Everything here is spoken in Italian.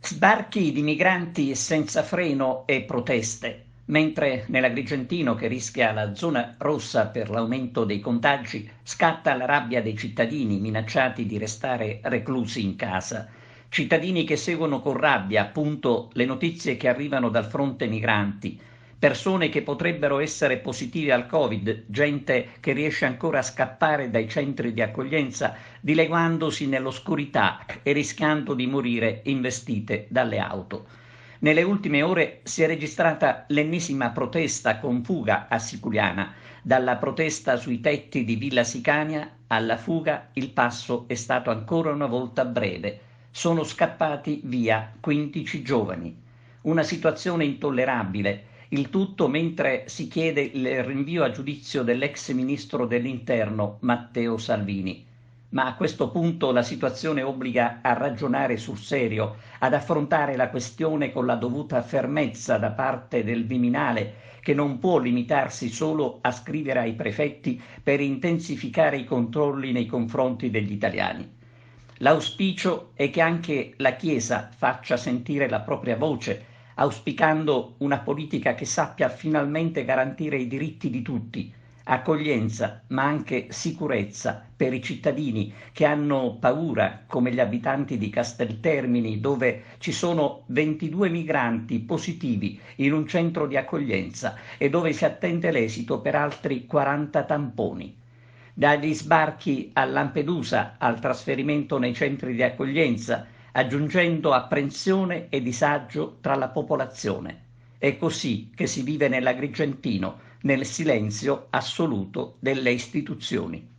Sbarchi di migranti senza freno e proteste, mentre nell'Agrigentino, che rischia la zona rossa per l'aumento dei contagi, scatta la rabbia dei cittadini minacciati di restare reclusi in casa. Cittadini che seguono con rabbia, appunto, le notizie che arrivano dal fronte migranti, persone che potrebbero essere positive al Covid, gente che riesce ancora a scappare dai centri di accoglienza dileguandosi nell'oscurità e rischiando di morire investite dalle auto. Nelle ultime ore si è registrata l'ennesima protesta con fuga a Siculiana. Dalla protesta sui tetti di Villa Sicania alla fuga il passo è stato ancora una volta breve. Sono scappati via 15 giovani. Una situazione intollerabile, il tutto mentre si chiede il rinvio a giudizio dell'ex ministro dell'Interno Matteo Salvini. Ma a questo punto la situazione obbliga a ragionare sul serio, ad affrontare la questione con la dovuta fermezza da parte del Viminale, che non può limitarsi solo a scrivere ai prefetti per intensificare i controlli nei confronti degli italiani. L'auspicio è che anche la Chiesa faccia sentire la propria voce, auspicando una politica che sappia finalmente garantire i diritti di tutti, accoglienza, ma anche sicurezza per i cittadini che hanno paura, come gli abitanti di Casteltermini, dove ci sono 22 migranti positivi in un centro di accoglienza e dove si attende l'esito per altri 40 tamponi. Dagli sbarchi a Lampedusa al trasferimento nei centri di accoglienza, aggiungendo apprensione e disagio tra la popolazione. È così che si vive nell'Agrigentino, nel silenzio assoluto delle istituzioni.